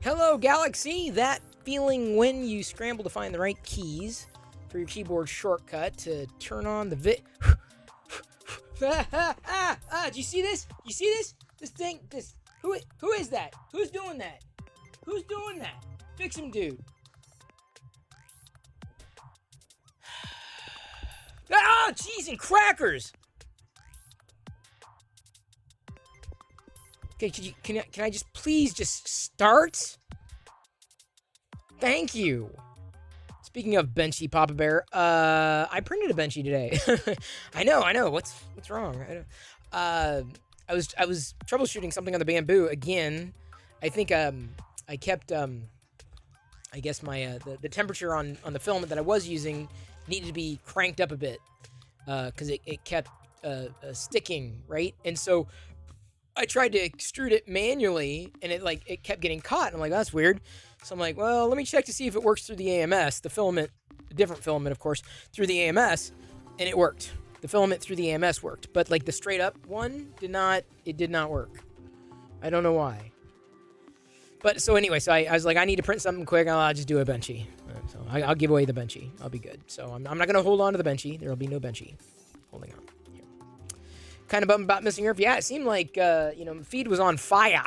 Hello, Galaxy! That feeling when you scramble to find the right keys for your keyboard shortcut to turn on the do you see this? You see this? This thing, who is that? Who's doing that? Who's doing that? Fix him, dude. Ah, cheese and crackers! Okay, can I just please just start? Thank you. Speaking of Benchy, Papa Bear, I printed a Benchy today. I know. What's wrong? I was troubleshooting something on the Bamboo again. I think I kept I guess my the temperature on the filament that I was using needed to be cranked up a bit because it kept sticking, right? And so I tried to extrude it manually, and it kept getting caught. And I'm like, oh, that's weird. So I'm like, well, let me check to see if it works through the AMS, the filament, a different filament, of course, through the AMS, and it worked. The filament through the AMS worked, but like the straight up one did not work. I don't know why. But so anyway, so I was like, I need to print something quick. I'll just do a Benchy. So I'll give away the Benchy. I'll be good. So I'm not going to hold on to the Benchy. There will be no Benchy holding on. Here. Kind of bummed about missing Earth. Yeah, it seemed like, feed was on fire.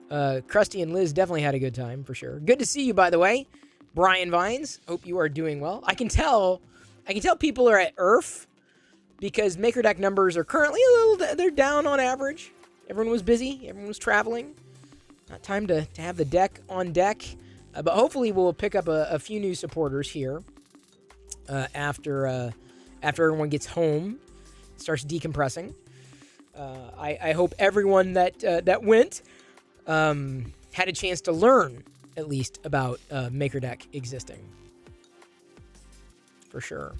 Krusty and Liz definitely had a good time, for sure. Good to see you, by the way. Brian Vines, hope you are doing well. I can tell people are at Earth because MakerDeck numbers are currently they're down on average. Everyone was busy. Everyone was traveling. Not time to have the deck on deck. But hopefully we'll pick up a few new supporters here after everyone gets home, starts decompressing. I hope everyone that went had a chance to learn at least about MakerDeck existing. For sure.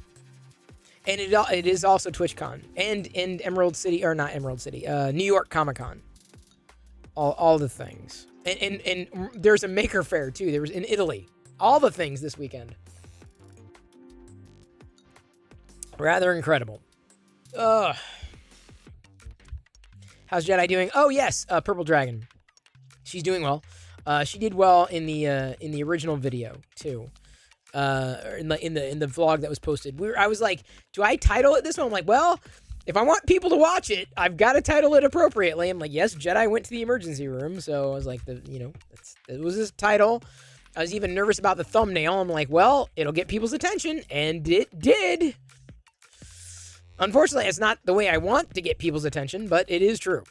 And it is also TwitchCon and Emerald City, or not Emerald City, New York Comic Con. All the things. And there's a Maker Fair too. There was in Italy. All the things this weekend. Rather incredible. How's Jedi doing? Oh yes, Purple Dragon. She's doing well. She did well in the original video too. In the vlog that was posted. I was like, do I title it this one? I'm like, well, if I want people to watch it, I've got to title it appropriately. I'm like, yes, Jedi went to the emergency room. So I was like, it was his title. I was even nervous about the thumbnail. I'm like, well, it'll get people's attention, and it did. Unfortunately, it's not the way I want to get people's attention, but it is true.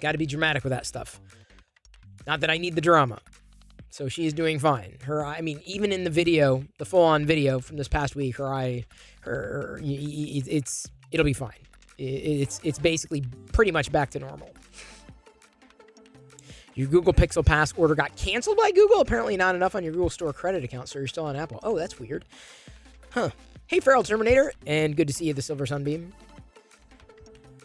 Got to be dramatic with that stuff. Not that I need the drama. So she is doing fine. Even in the video, the full-on video from this past week, it'll be fine. It's basically pretty much back to normal. Your Google Pixel Pass order got canceled by Google. Apparently not enough on your Google Store credit account, so you're still on Apple. Oh, that's weird. Huh. Hey, Feral Terminator, and good to see you, the Silver Sunbeam.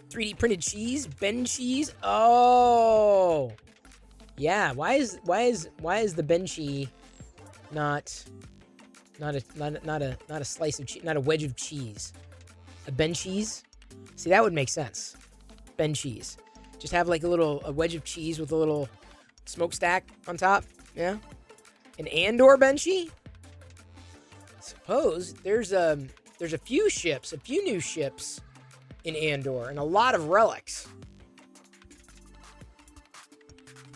3D printed cheese, Ben cheese. Oh, yeah. Why is the Benchy not a slice of cheese, not a wedge of cheese? A Ben cheese? See, that would make sense. Ben cheese. Just have like a wedge of cheese with a little smokestack on top. Yeah. An Andor Benchy? Suppose there's a few new ships in Andor, and a lot of relics.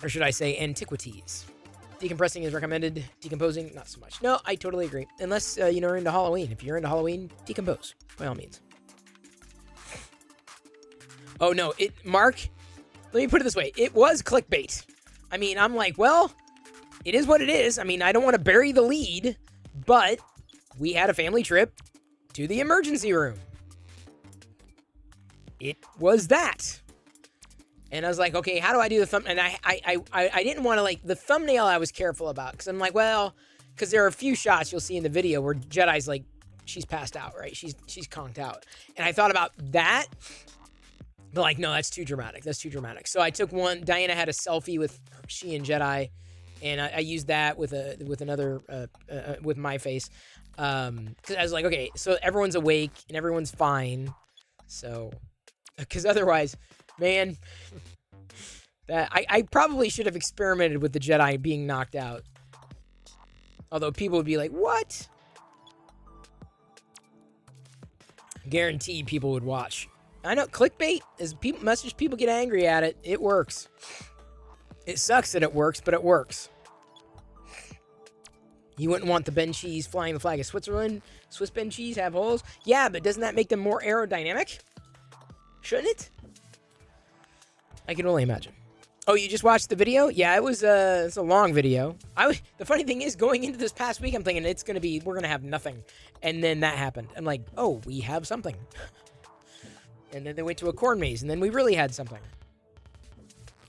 Or should I say antiquities? Decompressing is recommended. Decomposing, not so much. No, I totally agree. Unless, you're into Halloween. If you're into Halloween, decompose. By all means. Oh, no. Mark, let me put it this way. It was clickbait. I mean, I'm like, well, it is what it is. I mean, I don't want to bury the lead, but we had a family trip to the emergency room. It was that. And I was like, okay, how do I do the thumbnail? And I didn't want to, the thumbnail I was careful about. Because I'm like, well, because there are a few shots you'll see in the video where Jedi's like, she's passed out, right? She's conked out. And I thought about that. But like, no, that's too dramatic. That's too dramatic. So I took one. Diana had a selfie with she and Jedi. And I used that with another, with my face. Because I was like, okay, so everyone's awake and everyone's fine. So, because otherwise, man, That I probably should have experimented with the Jedi being knocked out. Although people would be like, what? Guaranteed people would watch. I know clickbait is people get angry at it. It works. It sucks that it works, but it works. You wouldn't want the Ben Cheese flying the flag of Switzerland. Swiss Ben Cheese have holes. Yeah, but doesn't that make them more aerodynamic? Shouldn't it? I can only imagine. Oh, you just watched the video? Yeah, it's a long video. The funny thing is, going into this past week, I'm thinking we're gonna have nothing, and then that happened. I'm like, oh, we have something. And then they went to a corn maze, and then we really had something.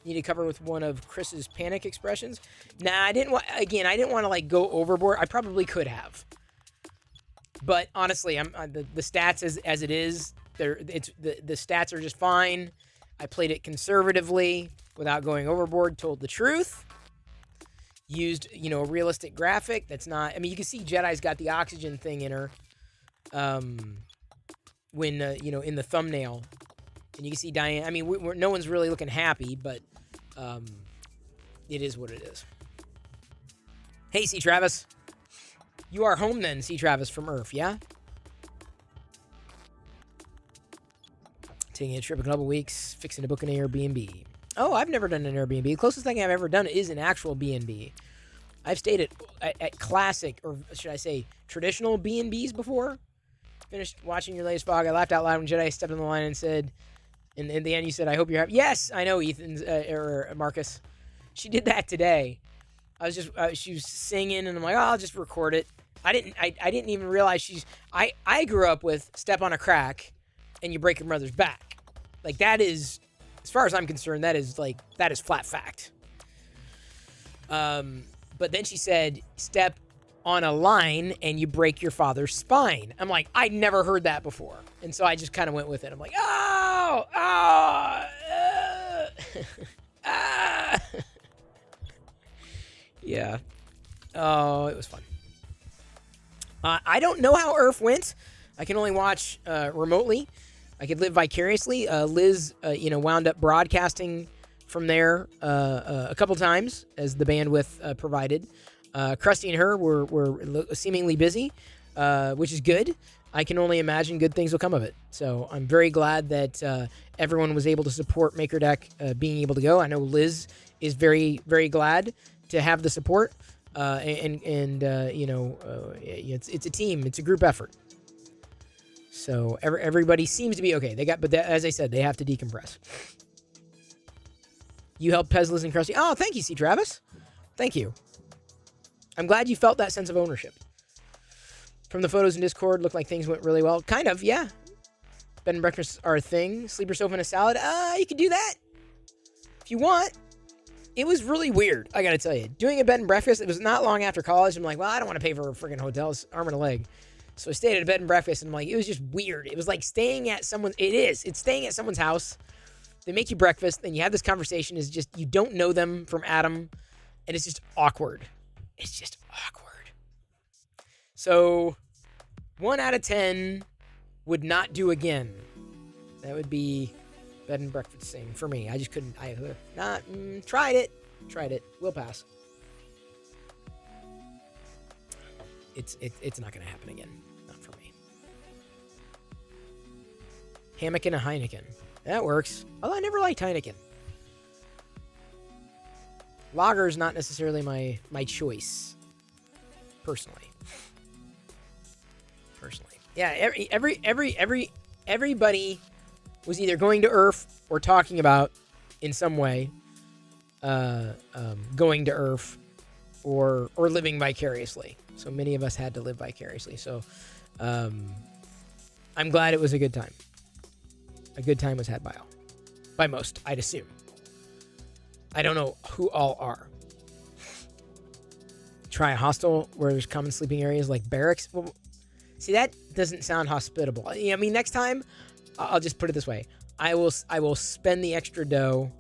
Need to cover with one of Chris's panic expressions. Nah, I didn't want to like go overboard. I probably could have, but honestly, the stats as it is. The stats are just fine. I played it conservatively without going overboard. Told the truth. Used a realistic graphic. That's not. I mean, you can see Jedi's got the oxygen thing in her. When in the thumbnail, and you can see Diane. I mean, no one's really looking happy, but it is what it is. Hey, C. Travis, you are home then, C. Travis from Earth, yeah? Taking a trip a couple weeks, fixing to book an Airbnb. Oh, I've never done an Airbnb. The closest thing I've ever done is an actual B&B. I've stayed at classic, or should I say, traditional B&Bs before. Finished watching your latest vlog. I laughed out loud when Jedi stepped on the line and said, in the end, you said, I hope you're happy. Yes, I know, Ethan's, or Marcus. She did that today. She was singing, and I'm like, oh, I'll just record it. I didn't even realize I grew up with step on a crack and you break your mother's back. Like, that is, as far as I'm concerned, that is flat fact. But then she said, step on a line and you break your father's spine. I'm like, I'd never heard that before. And so I just kind of went with it. I'm like, yeah. Oh, it was fun. I don't know how Earth went. I can only watch remotely. I could live vicariously. Liz, wound up broadcasting from there a couple times as the bandwidth provided. Krusty and her were seemingly busy, which is good. I can only imagine good things will come of it. So I'm very glad that everyone was able to support MakerDeck being able to go. I know Liz is very, very glad to have the support. It's a team. It's a group effort. So everybody seems to be okay. As I said, they have to decompress. You helped Pez, Liz, and Krusty. Oh, thank you, C. Travis. Thank you. I'm glad you felt that sense of ownership. From the photos in Discord, looked like things went really well. Kind of, yeah. Bed and breakfasts are a thing. Sleeper sofa and a salad. You can do that if you want. It was really weird, I gotta tell you. Doing a bed and breakfast, it was not long after college. I'm like, well, I don't want to pay for a freaking hotel. It's arm and a leg. So I stayed at a bed and breakfast, and I'm like, it was just weird. It was like staying at someone. It's staying at someone's house. They make you breakfast, and you have this conversation. It's just, you don't know them from Adam, and it's just awkward. It's just awkward. So 1 out of 10 would not do again. That would be bed and breakfast thing for me. I just couldn't. Tried it. We'll pass. It's not going to happen again. Not for me. Hammock and a Heineken. That works. Although I never liked Heineken. Lager is not necessarily my choice. Personally. Yeah, everybody was either going to Earth or talking about in some way going to Earth or living vicariously. So many of us had to live vicariously. So I'm glad it was a good time. A good time was had by all. By most, I'd assume. I don't know who all are. Try a hostel where there's common sleeping areas like barracks. Well, see, that doesn't sound hospitable. I mean, next time, I'll just put it this way. I will spend the extra dough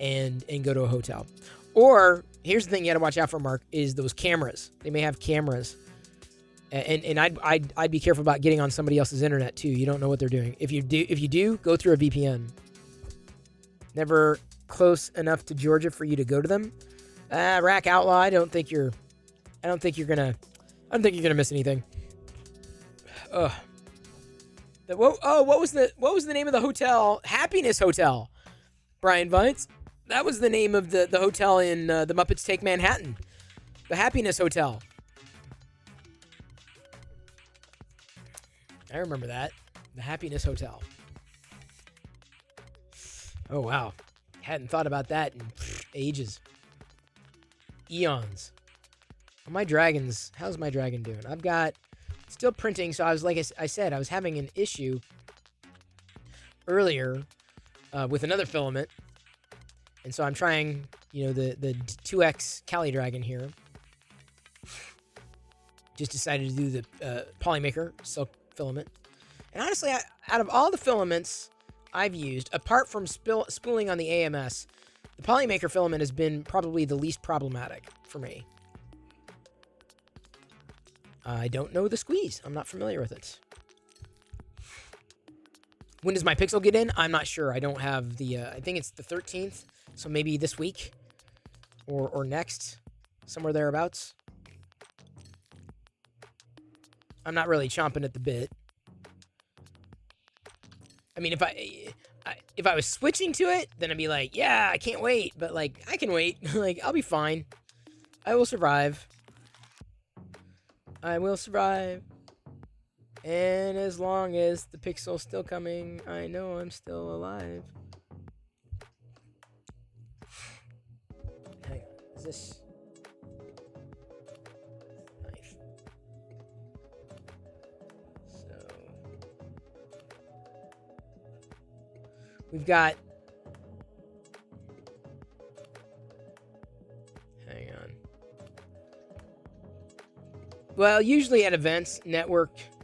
and go to a hotel. Or, here's the thing you got to watch out for, Mark, is those cameras. They may have cameras. And I'd be careful about getting on somebody else's internet, too. You don't know what they're doing. If you do, go through a VPN. Never close enough to Georgia for you to go to them. Rack Outlaw. I don't think you're gonna miss anything. Ugh. What was the name of the hotel? Happiness Hotel. Brian Vines. That was the name of the hotel in The Muppets Take Manhattan. The Happiness Hotel. I remember that. The Happiness Hotel. Oh, wow. Hadn't thought about that in ages. Eons. My dragons. How's my dragon doing? I've got still printing, so I was, like I said, I was having an issue earlier with another filament. And so I'm trying, the 2X Cali Dragon here. Just decided to do the Polymaker silk filament. And honestly, out of all the filaments I've used, apart from spooling on the AMS, the Polymaker filament has been probably the least problematic for me. I don't know the squeeze. I'm not familiar with it. When does my pixel get in? I'm not sure. I don't have the... I think it's the 13th, so maybe this week or next, somewhere thereabouts. I'm not really chomping at the bit. I mean, if I was switching to it, then I'd be like, yeah, I can't wait. But, like, I can wait. Like, I'll be fine. I will survive. I will survive. And as long as the pixel's still coming, I know I'm still alive. Hang on. Is this... knife? So... we've got... hang on. Well, usually at events, the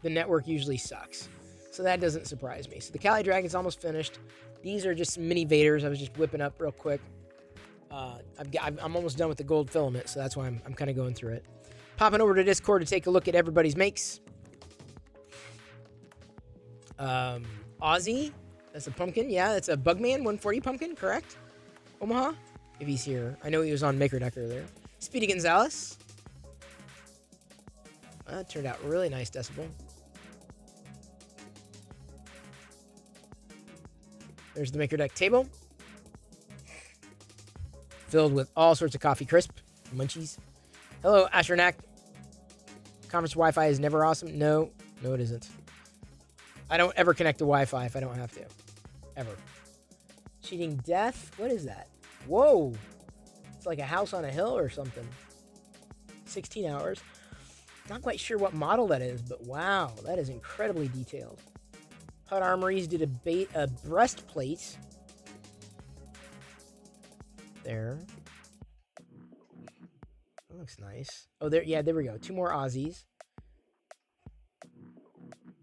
network usually sucks. So that doesn't surprise me. So the Cali Dragon's almost finished. These are just some mini Vaders I was just whipping up real quick. I'm almost done with the gold filament, so that's why I'm kind of going through it. Popping over to Discord to take a look at everybody's makes. Ozzy, that's a pumpkin. Yeah, that's a Bugman 140 pumpkin, correct? Omaha, if he's here. I know he was on Maker Deck earlier. Speedy Gonzalez. That turned out really nice, Decibel. There's the Maker Deck table. Filled with all sorts of coffee crisp. Munchies. Hello, Astronac. Conference Wi-Fi is never awesome. No, it isn't. I don't ever connect to Wi-Fi if I don't have to. Ever. Cheating Death? What is that? Whoa. It's like a house on a hill or something. 16 hours. Not quite sure what model that is, but wow, that is incredibly detailed. HUD Armories did a breastplate. There. That looks nice. Oh, there we go. 2 more Aussies.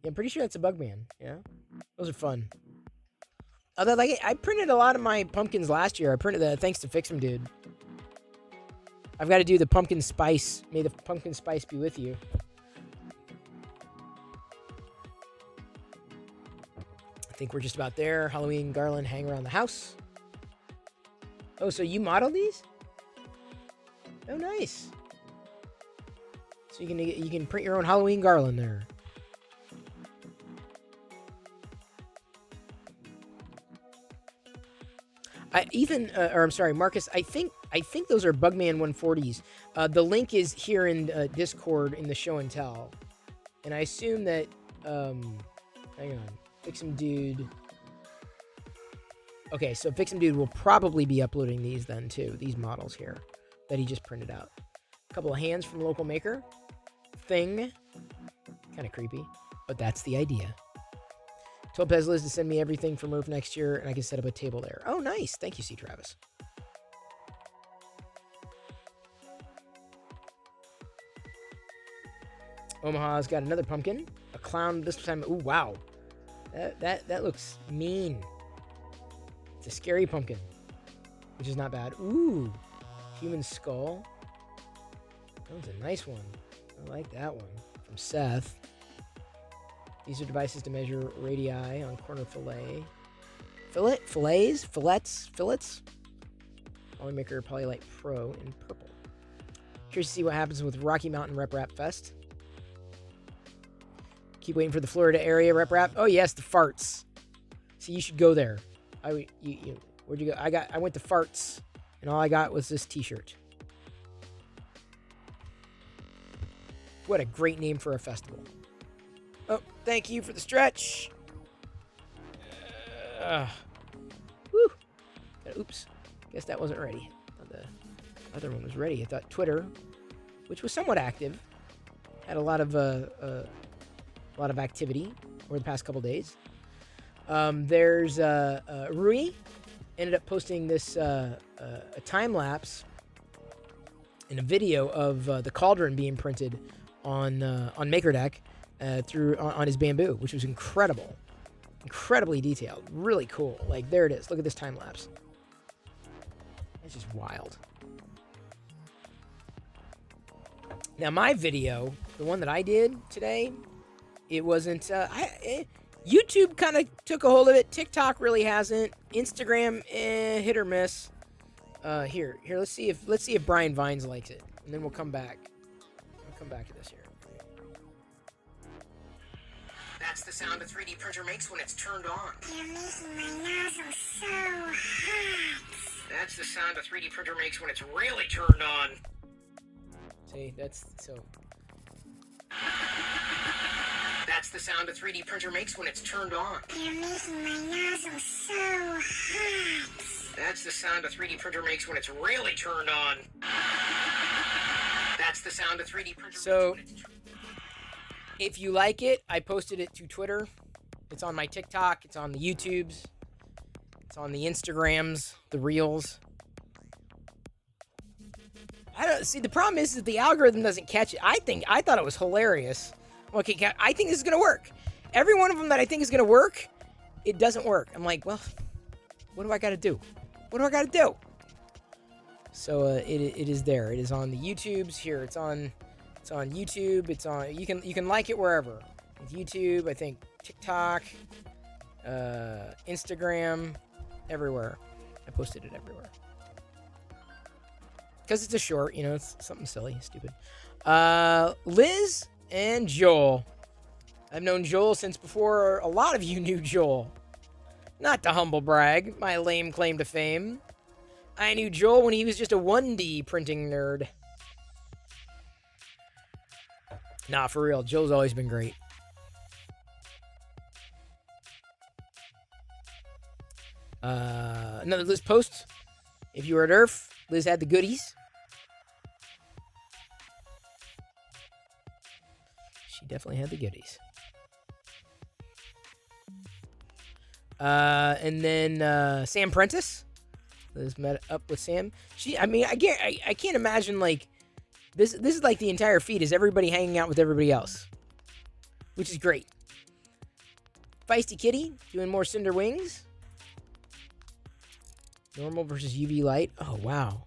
Yeah, I'm pretty sure that's a Bugman. Yeah, those are fun. Although, like, I printed a lot of my pumpkins last year. I printed that thanks to Fix'em Dude. I've got to do the pumpkin spice. May the pumpkin spice be with you. I think we're just about there. Halloween garland hang around the house. Oh, so you modeled these? Oh, nice. So you can print your own Halloween garland there. Marcus, I think those are Bugman 140s. The link is here in Discord in the show and tell. And I assume that, hang on, Fix'em Dude. Okay, so Fix'em Dude will probably be uploading these then too, these models here that he just printed out. A couple of hands from local maker. Thing. Kind of creepy, but that's the idea. Told Pezliz to send me everything for Move next year, and I can set up a table there. Oh, nice. Thank you, C. Travis. Omaha's got another pumpkin. A clown this time. Ooh, wow. That looks mean. It's a scary pumpkin, which is not bad. Ooh. Human skull. That one's a nice one. I like that one. From Seth. These are devices to measure radii on corner fillet. Fillets? Polymaker Polylight Pro in purple. Curious to see what happens with Rocky Mountain Rep Rap Fest. Keep waiting for the Florida area Rep Rap. Oh yes, the farts. See, you should go there. Where'd you go? I went to farts, and all I got was this T-shirt. What a great name for a festival. Oh, thank you for the stretch. Woo. Oops. Guess that wasn't ready. The other one was ready. I thought Twitter, which was somewhat active, had a lot of activity over the past couple days. There's Rui ended up posting this a time lapse in a video of the cauldron being printed on MakerDeck on his bamboo, which was incredibly detailed, really cool. Like, there it is. Look at this time lapse. It's just wild. Now, my video, the one that I did today, it wasn't. YouTube kind of took a hold of it. TikTok really hasn't. Instagram, hit or miss. Here. Let's see if Brian Vines likes it, and then we'll come back. We'll come back to this here. That's the sound a 3D printer makes when it's turned on. You're making my nozzle so hot. That's the sound a 3D printer makes when it's really turned on. See, that's so. That's the sound a 3D printer makes when it's turned on. You're making my nozzle so hot. That's the sound a 3D printer makes when it's really turned on. That's the sound a 3D printer makes when it's turned on. If you like it, I posted it to Twitter. It's on my TikTok. It's on the YouTubes. It's on the Instagrams, the Reels. See, the problem is that the algorithm doesn't catch it. I thought it was hilarious. Okay, I think this is going to work. Every one of them that I think is going to work, it doesn't work. I'm like, well, what do I got to do? What do I got to do? So it is there. It is on the YouTubes. Here, it's on YouTube. It's on. You can like it wherever. It's YouTube, I think TikTok, Instagram, everywhere. I posted it everywhere. Because it's a short, it's something silly, stupid. Liz and Joel. I've known Joel since before a lot of you knew Joel. Not to humble brag, my lame claim to fame. I knew Joel when he was just a 1D printing nerd. Nah, for real, Joel's always been great. Another Liz post. If you were at Earth, Liz had the goodies. She definitely had the goodies. And then Sam Prentice. Liz met up with Sam. I can't imagine like this is like the entire feed is everybody hanging out with everybody else, which is great. Feisty Kitty doing more Cinder Wings. Normal versus UV light. Oh, wow.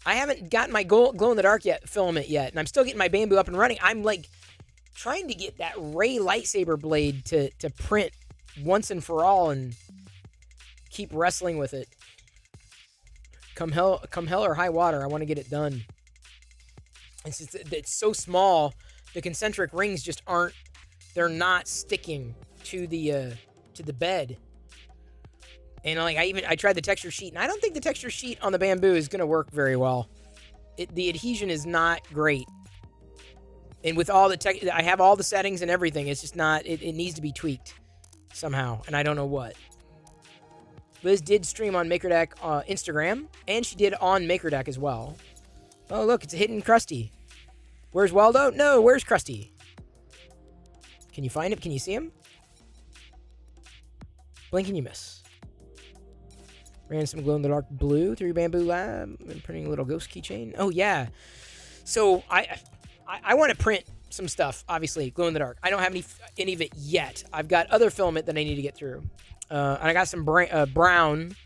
I haven't gotten my glow in the dark filament yet, and I'm still getting my bamboo up and running. I'm like trying to get that Ray lightsaber blade to print once and for all and keep wrestling with it. Come hell or high water, I want to get it done. It's so small, the concentric rings just they're not sticking to the bed. And like I tried the texture sheet, and I don't think the texture sheet on the bamboo is going to work very well. The adhesion is not great. And with all I have all the settings and everything, it's just not, it needs to be tweaked somehow, and I don't know what. Liz did stream on MakerDeck Instagram, and she did on MakerDeck as well. Oh, look, it's a hidden Krusty. Where's Waldo? No, where's Krusty? Can you find him? Can you see him? Blink and you miss. Ran some glow-in-the-dark blue through your bamboo lab and printing a little ghost keychain. Oh, yeah. So I want to print some stuff, obviously, glow-in-the-dark. I don't have any of it yet. I've got other filament that I need to get through. And I got some brown.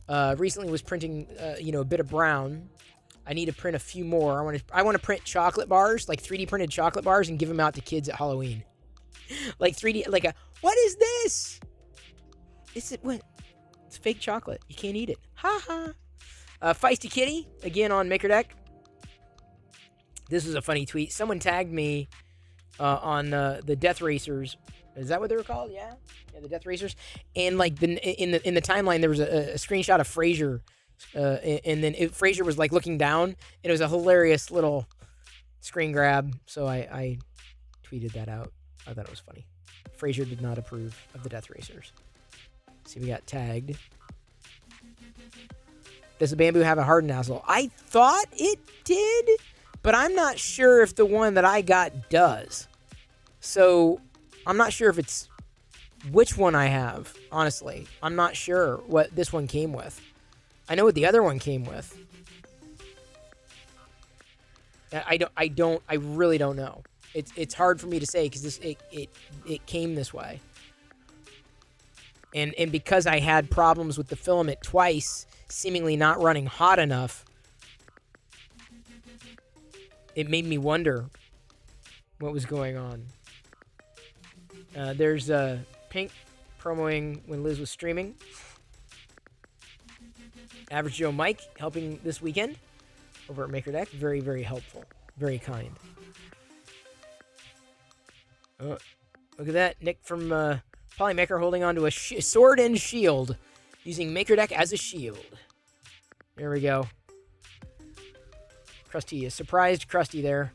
Recently was printing, a bit of brown. I need to print a few more. I want to print chocolate bars, like 3D printed chocolate bars, and give them out to kids at Halloween. Like 3D, what is this? Is it what? It's fake chocolate. You can't eat it. Ha ha. Feisty Kitty, again on MakerDeck. This was a funny tweet. Someone tagged me on the Death Racers. Is that what they were called? Yeah, the Death Racers. And like in the timeline, there was a screenshot of Frasier, and then Frasier was like looking down. It was a hilarious little screen grab. So I tweeted that out. I thought it was funny. Frasier did not approve of the Death Racers. See, we got tagged. Does the Bamboo have a hard nozzle? I thought it did, but I'm not sure if the one that I got does. So I'm not sure if it's which one I have, honestly. I'm not sure what this one came with. I know what the other one came with. I really don't know. It's hard for me to say because it came this way. And because I had problems with the filament twice, seemingly not running hot enough, it made me wonder what was going on. There's Pink promoing when Liz was streaming. Average Joe Mike helping this weekend over at MakerDeck. Very, very helpful. Very kind. Look at that. Nick from Polymaker holding on to a sword and shield, using MakerDeck as a shield. There we go. Krusty, a surprised Krusty there.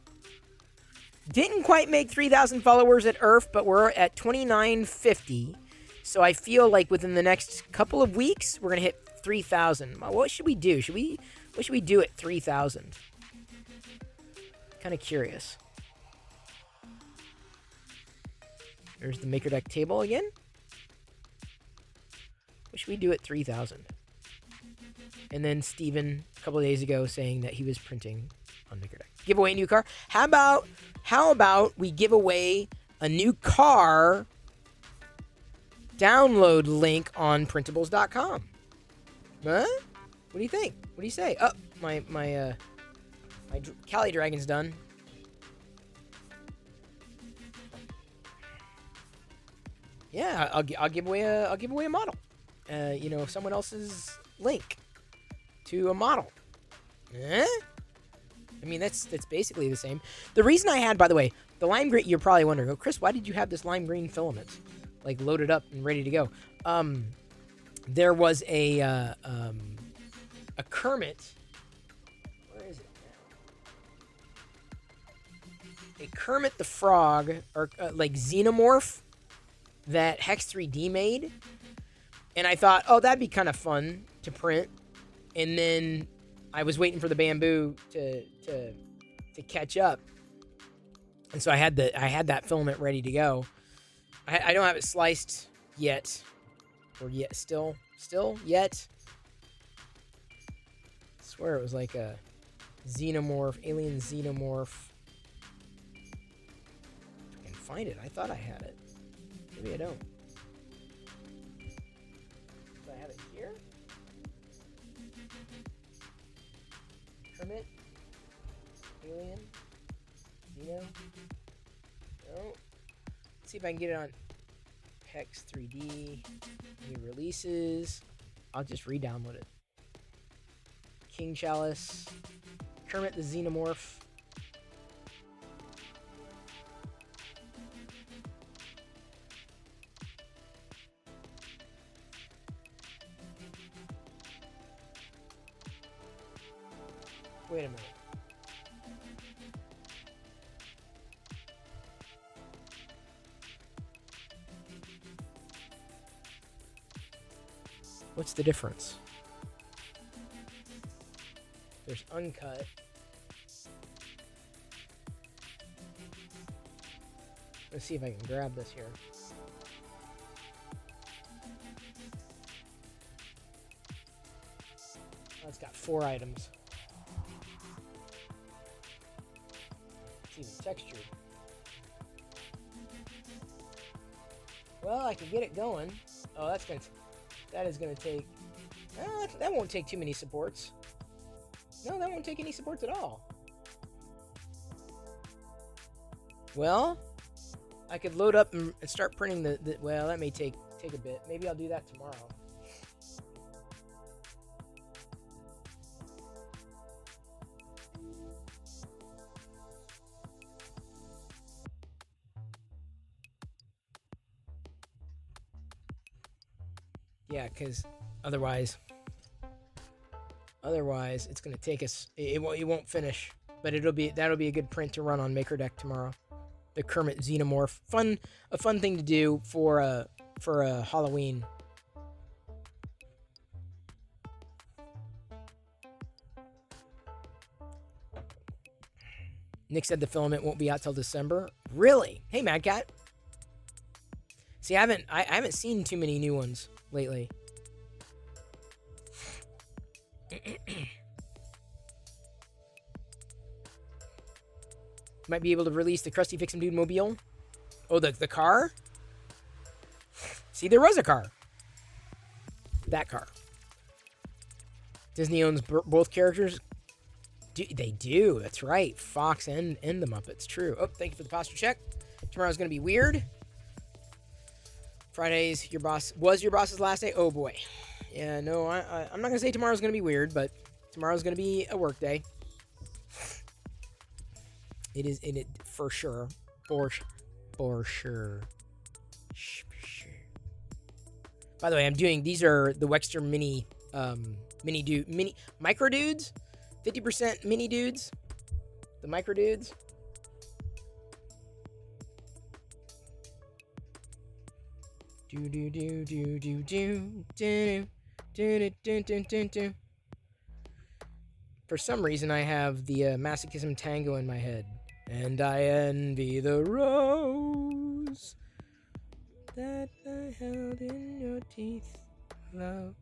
Didn't quite make 3,000 followers at Earth, but we're at 2,950. So I feel like within the next couple of weeks, we're going to hit 3,000. What should we do? What should we do at 3,000? Kind of curious. There's the MakerDeck table again. What should we do at 3,000? And then Steven, a couple of days ago, saying that he was printing on MakerDeck. Give away a new car. How about we give away a new car download link on printables.com? Huh? What do you think? What do you say? Oh, my Cali Dragon's done. Yeah, I'll give away a model. Someone else's link to a model. Eh? I mean, that's basically the same. The reason I had, by the way, the lime green, you're probably wondering, oh, Chris, why did you have this lime green filament, like, loaded up and ready to go? There was a Kermit. Where is it now? A Kermit the Frog, or like Xenomorph, that Hex 3D made. And I thought, oh, that'd be kind of fun to print. And then I was waiting for the Bamboo to catch up, and so I had that filament ready to go. I don't have it sliced yet, or yet still yet. I swear it was like a Xenomorph, alien Xenomorph. If I can find it, I thought I had it. Maybe I don't. Do I have it here? Kermit? Alien? Xeno? No. Let's see if I can get it on Hex 3D. New releases. I'll just re-download it. King Chalice. Kermit the Xenomorph. Wait a minute. What's the difference? There's uncut. Let's see if I can grab this here. Oh, it's got 4 items. It's even textured. Well, I can get it going. Oh, that is gonna take. That won't take too many supports. No, that won't take any supports at all. Well, I could load up and start printing the well, that may take a bit. Maybe I'll do that tomorrow. Yeah, because otherwise it's gonna take us. It won't finish, but that'll be a good print to run on MakerDeck tomorrow. The Kermit Xenomorph, a fun thing to do for Halloween. Nick said the filament won't be out till December. Really? Hey, Mad Cat. See, I haven't seen too many new ones lately. Might be able to release the Krusty Fix 'em Dude mobile. Oh, the car? See, there was a car. That car. Disney owns both characters. They do. That's right. Fox and the Muppets. True. Oh, thank you for the posture check. Tomorrow's going to be weird. Friday's your boss's last day. Oh, boy. Yeah, no, I'm not going to say tomorrow's going to be weird, but tomorrow's going to be a work day. It is in it for sure. For sure. By the way, these are the Wexter mini micro dudes. 50% mini dudes. The micro dudes. For some reason, I have the Masochism Tango in my head. And I envy the rose that I held in your teeth. Love.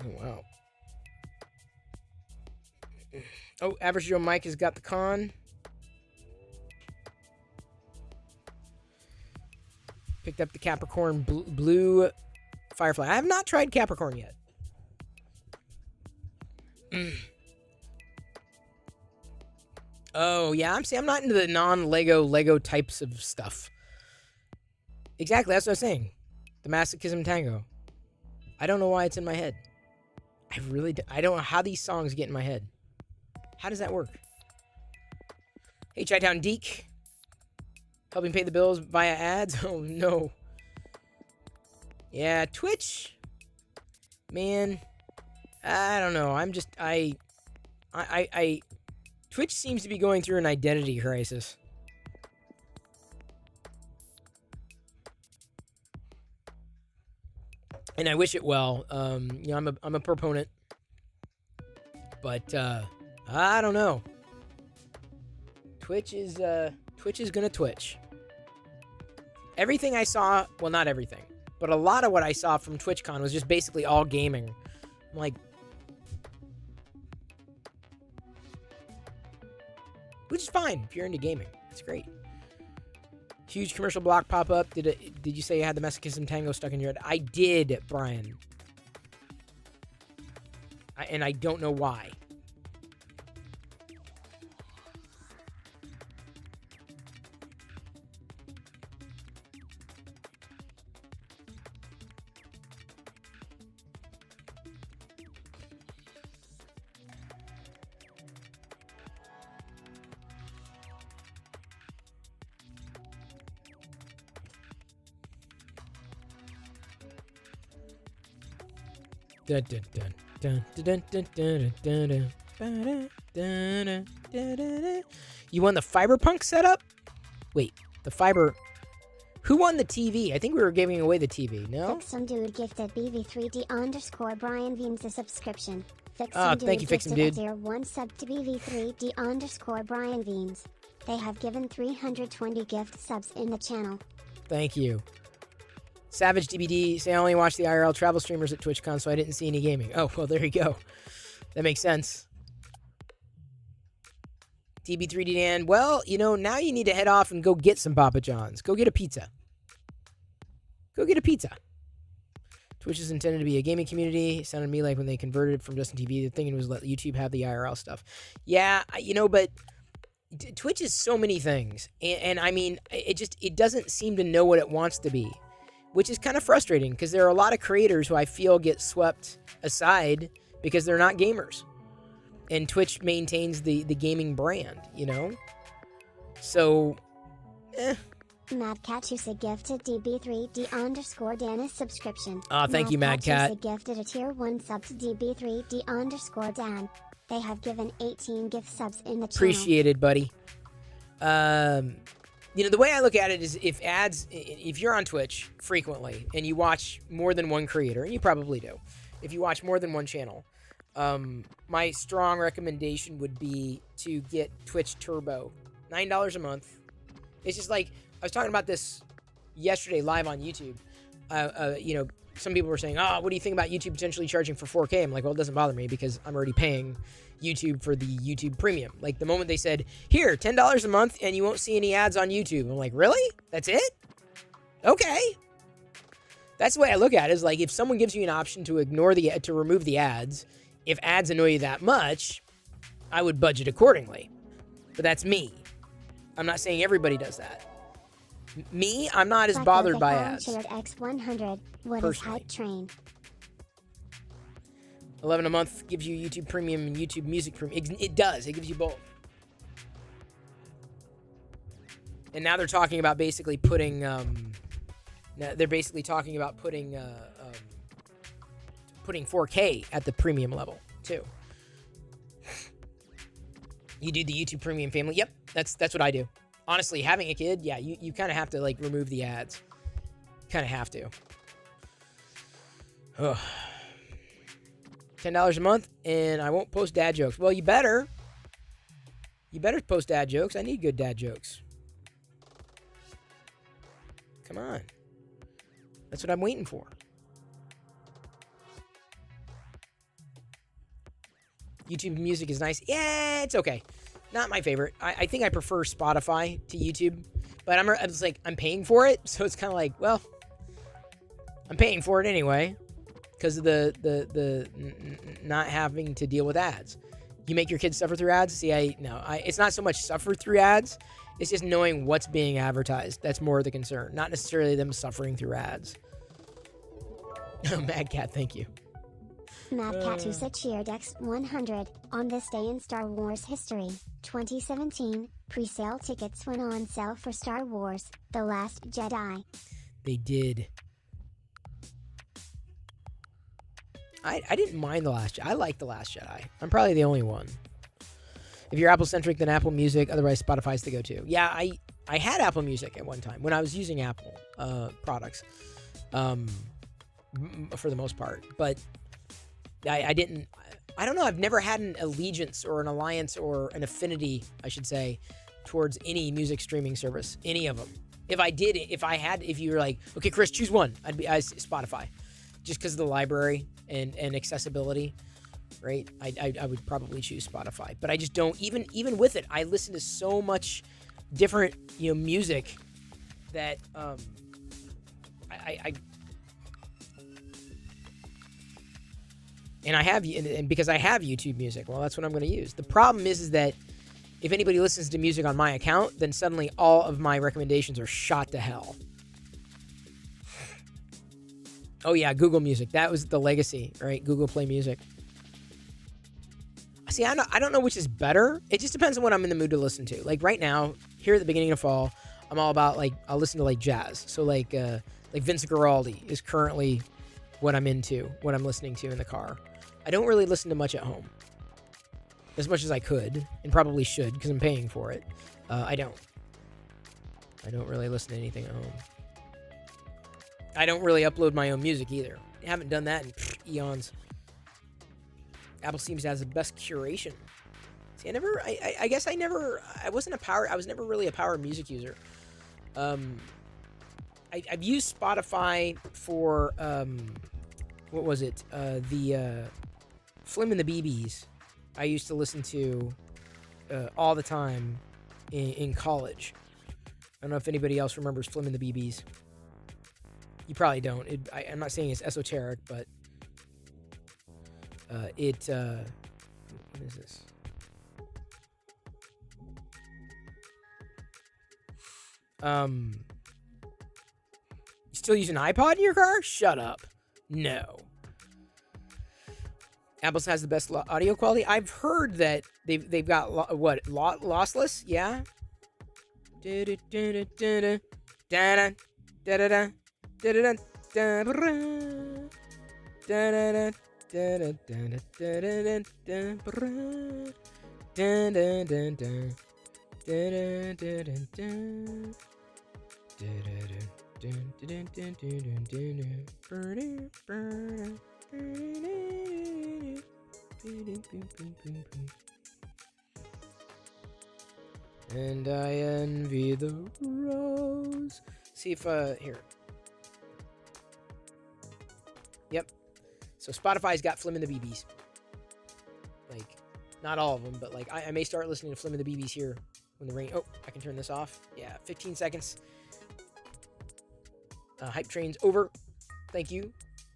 Oh, wow. Oh, Average Joe Mike has got the con. Picked up the Capricorn blue Firefly. I have not tried Capricorn yet. Oh, yeah. I'm not into the Lego types of stuff. Exactly. That's what I was saying. The Masochism Tango. I don't know why it's in my head. I don't know how these songs get in my head. How does that work? Hey, Chi-Town Deke. Helping pay the bills via ads? Oh, no. Yeah, Twitch. Man. I don't know. Twitch seems to be going through an identity crisis. And I wish it well. I'm a proponent. But I don't know. Twitch is gonna Twitch. Everything I saw, well, not everything, but a lot of what I saw from TwitchCon was just basically all gaming. I'm like, which is fine if you're into gaming. It's great. Huge commercial block pop up. Did you say you had the Masochism Tango stuck in your head? I did, Brian. And I don't know why. Dun, dun, dun, dun, dun, dun, dun, dun, dun, dun, dun. You won the Cyberpunk setup? Wait, the fiber. Who won the TV? I think we were giving away the TV. No. Fix some dude gifted BV3D_Brian Veems a subscription. Thank you, Fix some dude. 1 sub to BV3D_Brian Veems. They have given 320 gift subs in the channel. Thank you. Savage DBD say I only watch the IRL travel streamers at TwitchCon, so I didn't see any gaming. Oh, well, there you go. That makes sense. DB3D Dan, well, now you need to head off and go get some Papa John's. Go get a pizza. Go get a pizza. Twitch is intended to be a gaming community. It sounded to me like when they converted from Justin TV, the thinking was let YouTube have the IRL stuff. Yeah, but Twitch is so many things. And I mean, it doesn't seem to know what it wants to be. Which is kind of frustrating because there are a lot of creators who I feel get swept aside because they're not gamers. And Twitch maintains the gaming brand, you know? So, Mad Cat Yusa gifted DB3D_Dennis subscription. Thank you, Mad Cat. Yusa gifted a tier 1 sub to DB3D_Dan. They have given 18 gift subs in the channel. Appreciated, buddy. You know, the way I look at it is if you're on Twitch frequently and you watch more than one creator, and you probably do, if you watch more than one channel, my strong recommendation would be to get Twitch Turbo. $9 a month. It's just like, I was talking about this yesterday live on YouTube. You know, some people were saying, oh, what do you think about YouTube potentially charging for 4K? I'm like, well, it doesn't bother me because I'm already paying YouTube for the YouTube Premium. Like, the moment they said, here, $10 a month and you won't see any ads on YouTube. I'm like, really? That's it? Okay. That's the way I look at it, is like, if someone gives you an option to remove the ads, if ads annoy you that much, I would budget accordingly. But that's me. I'm not saying everybody does that. Me, I'm not as bothered by ads. X100. What is Hype Train? $11 a month gives you YouTube Premium and YouTube Music Premium. It does. It gives you both. And now they're talking about basically putting. They're basically talking about putting 4K at the premium level too. You do the YouTube Premium family. Yep, that's what I do. Honestly, having a kid, yeah, you kind of have to like remove the ads. Kind of have to. Ugh. $10 a month, and I won't post dad jokes. Well, you better. You better post dad jokes. I need good dad jokes. Come on. That's what I'm waiting for. YouTube Music is nice. Yeah, it's okay. Not my favorite. I think I prefer Spotify to YouTube, but I'm paying for it, so it's kind of like, well, I'm paying for it anyway because of the not having to deal with ads. You make your kids suffer through ads? See, it's not so much suffer through ads. It's just knowing what's being advertised. That's more the concern, not necessarily them suffering through ads. Mad Cat, thank you. Mad Cat Yusa cheered X100 on this day in Star Wars history. 2017 pre-sale tickets went on sale for Star Wars: The Last Jedi. They did. I didn't mind The Last Jedi. I like The Last Jedi. I'm probably the only one. If you're Apple-centric, then Apple Music. Otherwise, Spotify's the go-to. Yeah, I had Apple Music at one time when I was using Apple products for the most part. But I didn't... I don't know. I've never had an allegiance or an alliance or an affinity, I should say, towards any music streaming service. Any of them. If you were like, okay, Chris, choose one, I'd Spotify. Just because of the library and accessibility, right? I would probably choose Spotify. But I just don't, even with it, I listen to so much different, music that and because I have YouTube Music, well, that's what I'm going to use. The problem is that if anybody listens to music on my account, then suddenly all of my recommendations are shot to hell. Oh yeah, Google Music. That was the legacy, right? Google Play Music. See, I don't know which is better. It just depends on what I'm in the mood to listen to. Like right now, here at the beginning of fall, I'm all about I'll listen to jazz. So like Vince Guaraldi is currently what I'm into, what I'm listening to in the car. I don't really listen to much at home. As much as I could, and probably should, because I'm paying for it. I don't really listen to anything at home. I don't really upload my own music either. I haven't done that in eons. Apple seems to have the best curation. See, I guess I was never really a power music user. I've used Spotify for, what was it? The Flim and the BBs I used to listen to all the time in college. I don't know if anybody else remembers Flim and the BBs. You probably don't. I'm not saying it's esoteric, but what is this? You still use an iPod in your car? Shut up. No. Apple's has the best audio quality. I've heard that they've got lossless. Yeah. And I envy the rose. See if here. Yep. So Spotify's got Flim and the BBs. Like, not all of them, but like I may start listening to Flim and the BBs here when the rain. Oh, I can turn this off. Yeah, 15 seconds. Hype train's over. Thank you.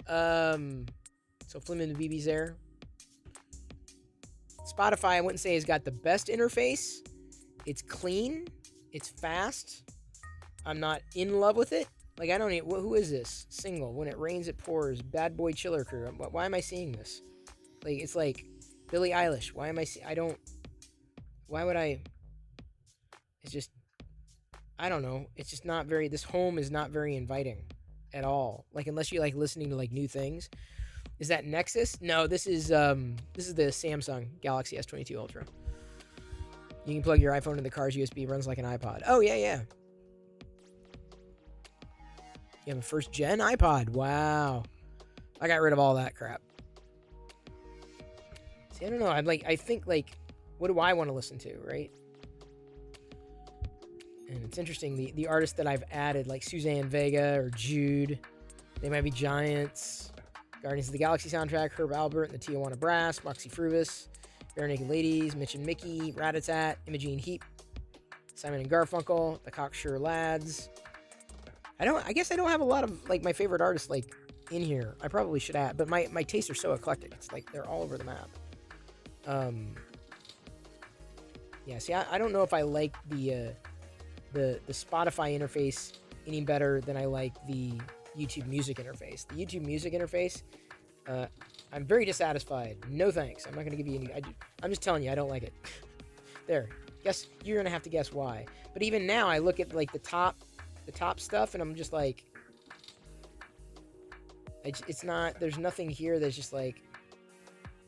So Flim and the BBs there. Spotify, I wouldn't say has got the best interface. It's clean. It's fast. I'm not in love with it. Like, I don't need... Who is this? Single. When it rains, it pours. Bad Boy Chiller Crew. Why am I seeing this? Like, it's like Billie Eilish. Why am I... I don't... Why would I... It's just... I don't know. It's just not very... This home is not very inviting at all. Like, unless you like listening to, like, new things. Is that Nexus? No, this is the Samsung Galaxy S22 Ultra. You can plug your iPhone in the car's USB. Runs like an iPod. Oh, yeah. You have a first gen iPod. Wow. I got rid of all that crap. See, I don't know. I think what do I want to listen to, right? And it's interesting, the artists that I've added, like Suzanne Vega or Jude, They Might Be Giants, Guardians of the Galaxy soundtrack, Herb Albert and the Tijuana Brass, Moxie Fruvis, Bare Naked Ladies, Mitch and Mickey, Ratatat, Imogene Heap, Simon and Garfunkel, the Cocksure Lads. I guess I don't have a lot of like my favorite artists like in here. I probably should add, but my tastes are so eclectic. It's like they're all over the map. Yeah, see, I don't know if I like the Spotify interface any better than I like the YouTube Music interface. The YouTube Music interface, I'm very dissatisfied. No thanks. I'm not going to give you any... I'm just telling you, I don't like it. There. Guess you're going to have to guess why. But even now, I look at like the top stuff, and I'm just like... It's not... There's nothing here that's just like...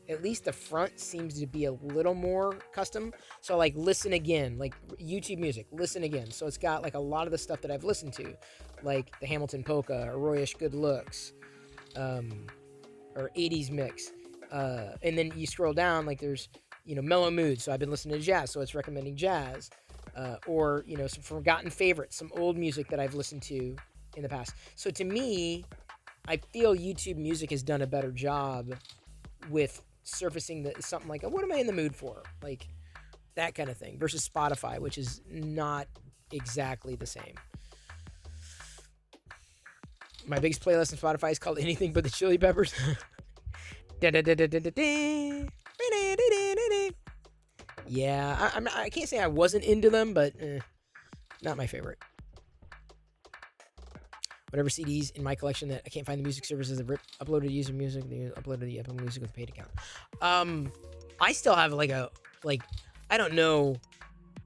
At least the front seems to be a little more custom. So like Listen Again, like YouTube Music, Listen Again. So it's got like a lot of the stuff that I've listened to, like the Hamilton Polka, or Royish Good Looks, or 80s Mix. And then you scroll down, like there's, Mellow Mood. So I've been listening to jazz, so it's recommending jazz. Or, some forgotten favorites, some old music that I've listened to in the past. So to me, I feel YouTube Music has done a better job with surfacing something like, what am I in the mood for? Like that kind of thing versus Spotify, which is not exactly the same. My biggest playlist on Spotify is called Anything But the Chili Peppers. Yeah, I can't say I wasn't into them, but not my favorite. Whatever CDs in my collection that I can't find the music services that uploaded user music, they uploaded the Apple Music with a paid account. I still have I don't know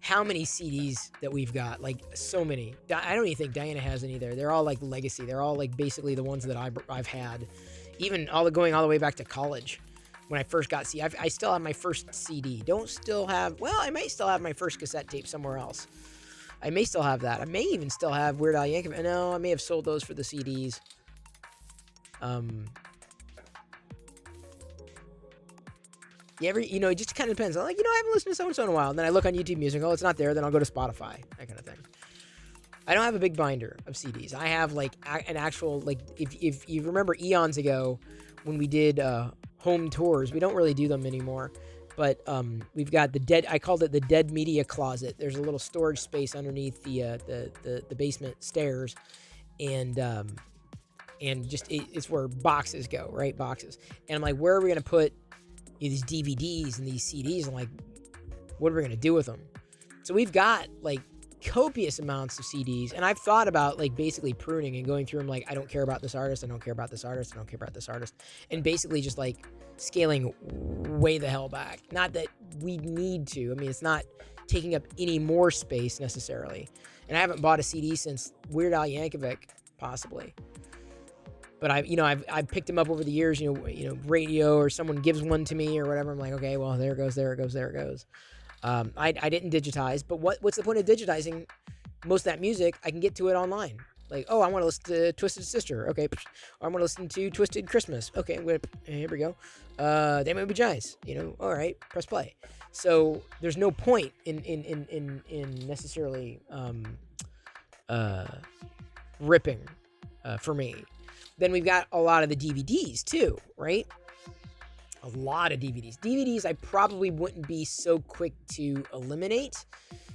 how many CDs that we've got, like so many. I don't even think Diana has any there. They're all like legacy. They're all like basically the ones that I've had, even going all the way back to college when I first got CD. I still have my first CD. I might still have my first cassette tape somewhere else. I may still have that. I may even still have Weird Al Yankovic. No, I may have sold those for the CDs. It just kind of depends. I'm like, I haven't listened to so-and-so in a while. And then I look on YouTube Music. Oh, it's not there. Then I'll go to Spotify. That kind of thing. I don't have a big binder of CDs. I have like an actual, like, if you remember eons ago when we did home tours, we don't really do them anymore. But we've got I called it the Dead Media Closet. There's a little storage space underneath the basement stairs, and it's where boxes go, right? Boxes. And I'm like, where are we gonna put these DVDs and these CDs? And like, what are we gonna do with them? So we've got like copious amounts of CDs, and I've thought about like basically pruning and going through them. Like, I don't care about this artist. I don't care about this artist. I don't care about this artist, and basically just like scaling way the hell back. Not that we need to. I mean, it's not taking up any more space necessarily. And I haven't bought a CD since Weird Al Yankovic, possibly. But I've picked them up over the years. Radio or someone gives one to me or whatever. I'm like, okay, well, there it goes. I didn't digitize, but what's the point of digitizing most of that music? I can get to it online. Like, oh, I want to listen to Twisted Sister. Okay. Or I want to listen to Twisted Christmas. Okay, here we go. They Might Be Giants. All right, press play. So there's no point in necessarily ripping for me. Then we've got a lot of the DVDs too, right? A lot of DVDs. DVDs I probably wouldn't be so quick to eliminate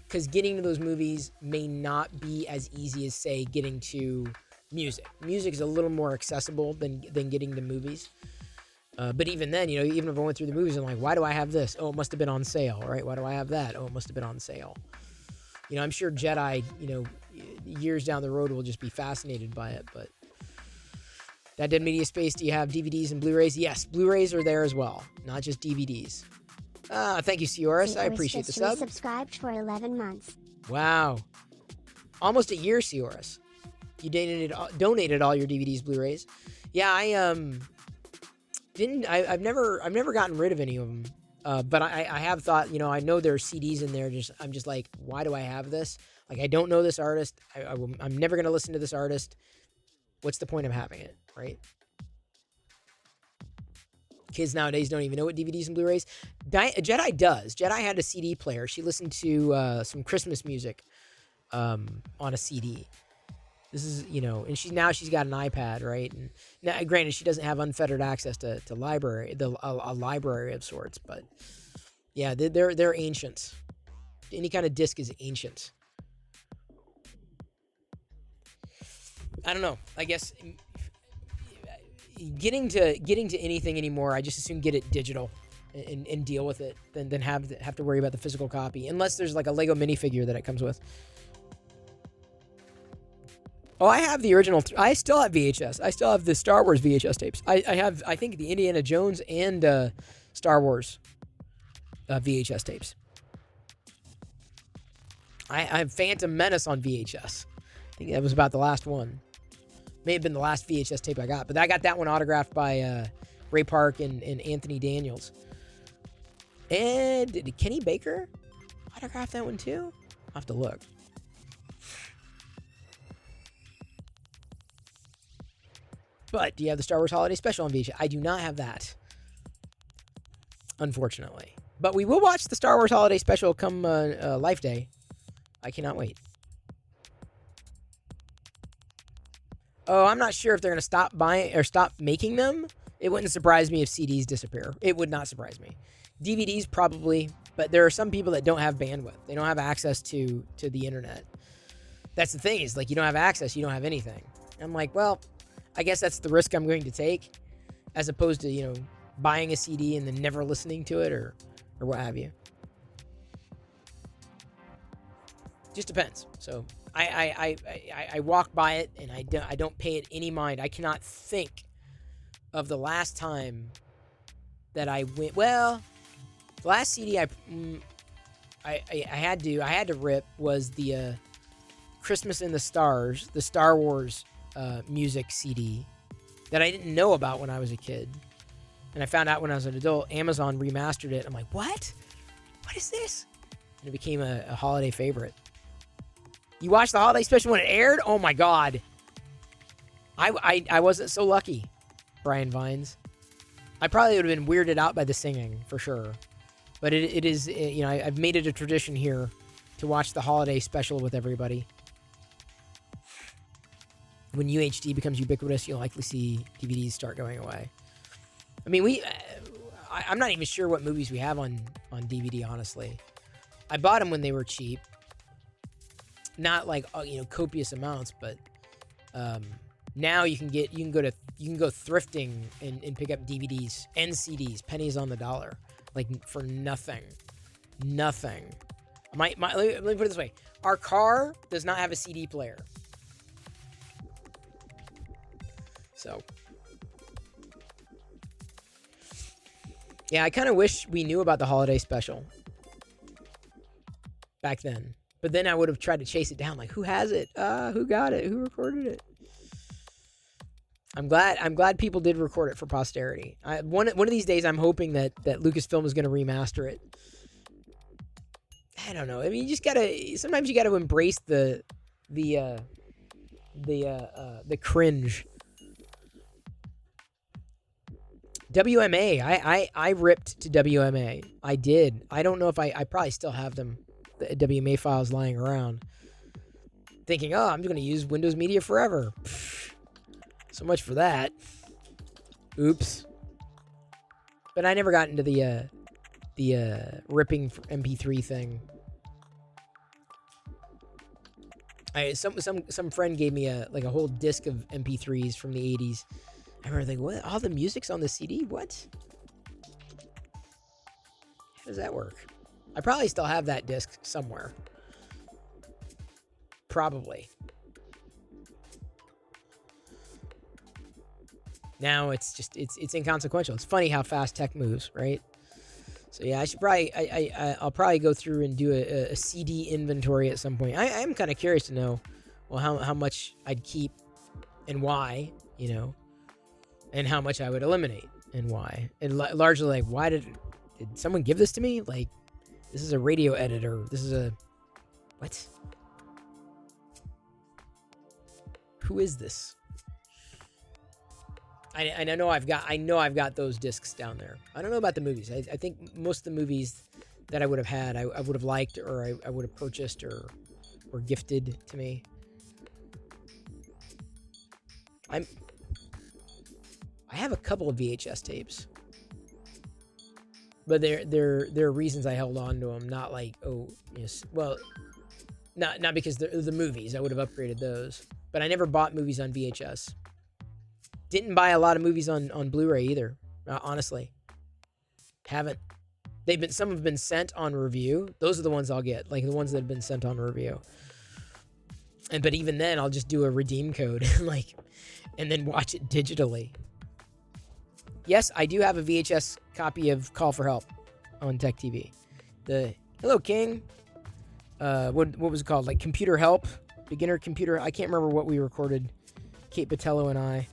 because getting to those movies may not be as easy as, say, getting to music. Music is a little more accessible than getting to movies. But even then, even if I went through the movies, I'm like, why do I have this? Oh, it must have been on sale, right? Why do I have that? Oh, it must have been on sale. I'm sure Jedi, years down the road will just be fascinated by it, but that Dead Media Space, do you have DVDs and Blu-rays? Yes, Blu-rays are there as well, not just DVDs. Thank you, Sioris. I appreciate the sub. Subscribed for 11 months. Wow. Almost a year, Sioris. You donated all your DVDs, Blu-rays. Yeah, I've never gotten rid of any of them. But I have thought, I know there are CDs in there. I'm just like, why do I have this? Like, I don't know this artist. I'm never going to listen to this artist. What's the point of having it, right? Kids nowadays don't even know what DVDs and Blu-rays. Jedi does. Jedi had a CD player. She listened to some Christmas music on a CD. This is, and she's got an iPad, right? And now, granted, she doesn't have unfettered access to library, a library of sorts, but yeah, they're ancient. Any kind of disc is ancient. I don't know. I guess getting to anything anymore, I just assume get it digital and deal with it than have to worry about the physical copy, unless there's like a Lego minifigure that it comes with. Oh, I have the original. I still have VHS. I still have the Star Wars VHS tapes. I have, I think, the Indiana Jones and Star Wars VHS tapes. I have Phantom Menace on VHS. I think that was about the last one. May have been the last VHS tape I got, but I got that one autographed by Ray Park and Anthony Daniels. And did Kenny Baker autograph that one too? I'll have to look. But do you have the Star Wars Holiday Special on VHS? I do not have that, unfortunately. But we will watch the Star Wars Holiday Special come Life Day. I cannot wait. Oh, I'm not sure if they're going to stop buying or stop making them. It wouldn't surprise me if CDs disappear. It would not surprise me. DVDs probably, but there are some people that don't have bandwidth. They don't have access to the internet. That's the thing, is like, you don't have access, you don't have anything. I'm like, well, I guess that's the risk I'm going to take, as opposed to, buying a CD and then never listening to it or what have you. Just depends. So I walk by it and I don't pay it any mind. I cannot think of the last time that I went. Well, the last CD I had to rip was the Christmas in the Stars, the Star Wars music CD that I didn't know about when I was a kid, and I found out when I was an adult. Amazon remastered it. I'm like, what is this? And it became a holiday favorite. You watched the holiday special when it aired? Oh my god. I wasn't so lucky, Brian Vines. I probably would have been weirded out by the singing for sure. But it is, I've made it a tradition here to watch the holiday special with everybody. When UHD becomes ubiquitous, you'll likely see DVDs start going away. I mean, I'm not even sure what movies we have on DVD, honestly. I bought them when they were cheap. Not like, copious amounts, but now you can go thrifting and pick up DVDs and CDs, pennies on the dollar, like for nothing. Let me put it this way. Our car does not have a CD player. So, yeah, I kind of wish we knew about the holiday special back then. But then I would have tried to chase it down. Like, who has it? Who got it? Who recorded it? I'm glad people did record it for posterity. One of these days, I'm hoping that Lucasfilm is going to remaster it. I don't know. I mean, you just gotta. Sometimes you gotta embrace the cringe. WMA. I ripped to WMA. I did. I don't know if I probably still have them, the WMA files lying around. Thinking, oh, I'm just gonna use Windows Media forever. Pfft, so much for that. Oops. But I never got into the ripping MP3 thing. Some friend gave me a whole disc of MP3s from the 80s. I remember thinking, what? All the music's on the CD? What? How does that work? I probably still have that disc somewhere. Probably. Now it's inconsequential. It's funny how fast tech moves, right? So yeah, I should probably I'll probably go through and do a CD inventory at some point. I am kind of curious to know, well, how much I'd keep and why, and how much I would eliminate and why. And largely, like, why did someone give this to me? Like, this is a radio editor. This is a what? Who is this? I know I've got those discs down there. I don't know about the movies. I think most of the movies that I would have had, I would have liked, or I would have purchased, or gifted to me. I have a couple of VHS tapes, but there are reasons I held on to them. Not like, not because they're the movies. I would have upgraded those, but I never bought movies on VHS. Didn't buy a lot of movies on Blu-ray either. Honestly, haven't. Some have been sent on review. Those are the ones I'll get, like the ones that have been sent on review. But even then, I'll just do a redeem code, and then watch it digitally. Yes, I do have a VHS copy of Call for Help on Tech TV. Hello King. What was it called? Like Computer Help, Beginner Computer. I can't remember what we recorded. Kate Botello and I.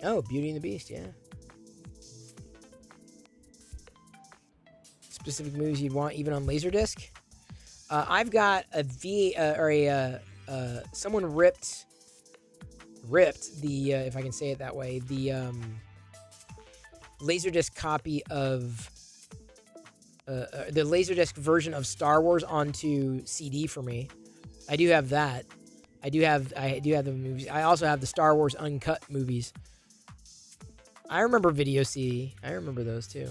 Oh, Beauty and the Beast, yeah. Specific movies you'd want even on Laserdisc? I've got someone ripped the, if I can say it that way, the Laserdisc copy of the Laserdisc version of Star Wars onto CD for me. I do have that. I do have the movies. I also have the Star Wars uncut movies. I remember Video CD. I remember those too.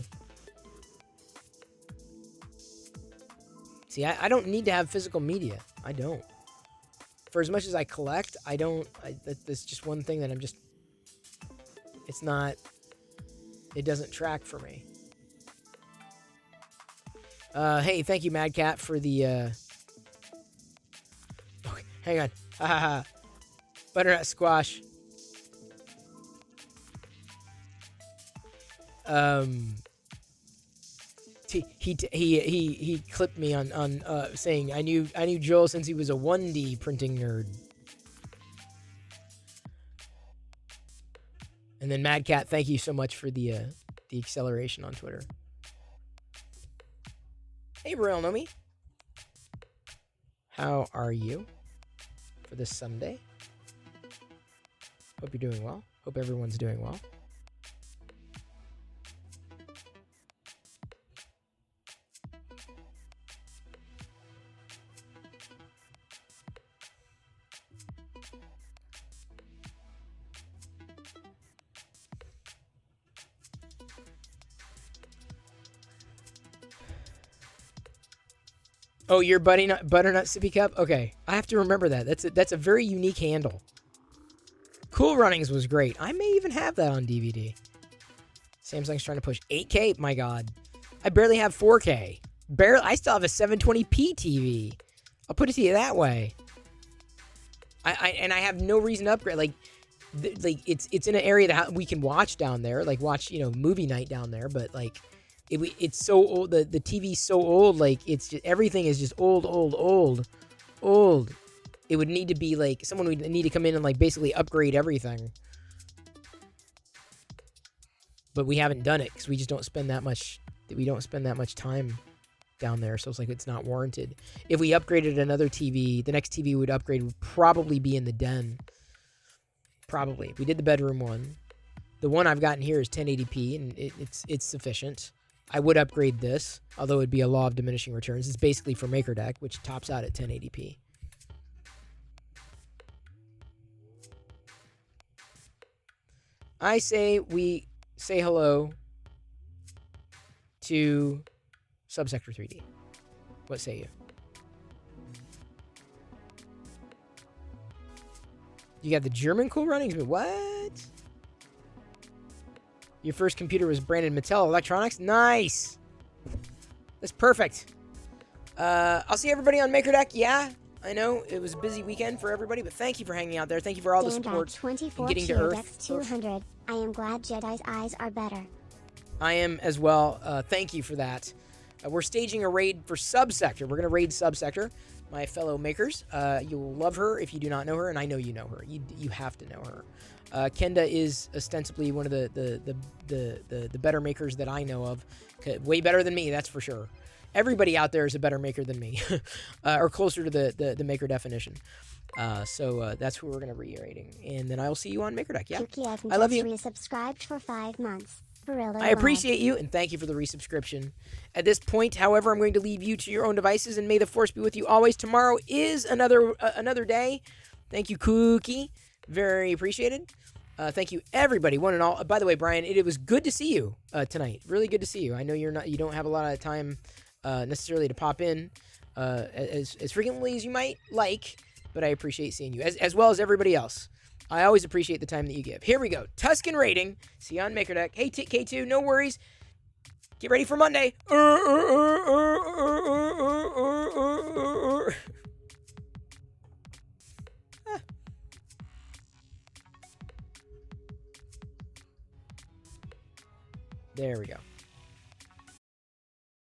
See, I don't need to have physical media. I don't. For as much as I collect, I don't. That's just one thing that I'm just. It's not. It doesn't track for me. Hey, thank you, Mad Cat, for the. Okay, hang on. Ha ha ha. Butternut squash. He clipped me on saying I knew Joel since he was a 1D printing nerd. And then Mad Cat, thank you so much for the acceleration on Twitter. Hey, Brielle Nomi. How are you for this Sunday? Hope you're doing well. Hope everyone's doing well. Oh, your butternut sippy cup? Okay. I have to remember that. That's a very unique handle. Cool Runnings was great. I may even have that on DVD. Samsung's trying to push 8K. My God. I barely have 4K. I still have a 720p TV. I'll put it to you that way. I have no reason to upgrade. Like it's in an area that we can watch down there, like watch movie night down there. But like it's so old. The TV's so old. Like it's just, everything is just old. It would need to be like someone would need to come in and like basically upgrade everything. But we haven't done it because we just don't spend that much. We don't spend that much time down there, so it's like it's not warranted. If we upgraded another TV, the next TV we would upgrade would probably be in the den. Probably. We did the bedroom one. The one I've gotten here is 1080p, and it's sufficient. I would upgrade this, although it'd be a law of diminishing returns. It's basically for MakerDeck, which tops out at 1080p. I say we say hello to Subsector 3D. What say you? You got the German Cool Runnings, but what? Your first computer was branded Mattel Electronics? Nice! That's perfect. I'll see everybody on MakerDeck. Yeah, I know it was a busy weekend for everybody, but thank you for hanging out there. Thank you for all the support and getting to Earth. 200. I am glad Jedi's eyes are better. I am as well. Thank you for that. We're staging a raid for Subsector. We're going to raid Subsector, my fellow makers. You'll love her if you do not know her, and I know you know her. You have to know her. Kenda is ostensibly one of the better makers that I know of. Way better than me, that's for sure. Everybody out there is a better maker than me, or closer to the maker definition. So that's who we're going to be raiding. And then I will see you on MakerDeck. Yeah, I love you. Resubscribed for 5 months. I appreciate you, and thank you for the resubscription. At this point, however, I'm going to leave you to your own devices, and may the force be with you always. Tomorrow is another day. Thank you, Cookie. Very appreciated. Thank you, everybody, one and all. By the way, Brian, it was good to see you tonight. Really good to see you. I know you don't have a lot of time necessarily to pop in as frequently as you might like, but I appreciate seeing you, as well as everybody else. I always appreciate the time that you give. Here we go. Tuscan rating. See you on MakerDeck. Hey, K2, no worries. Get ready for Monday. There we go.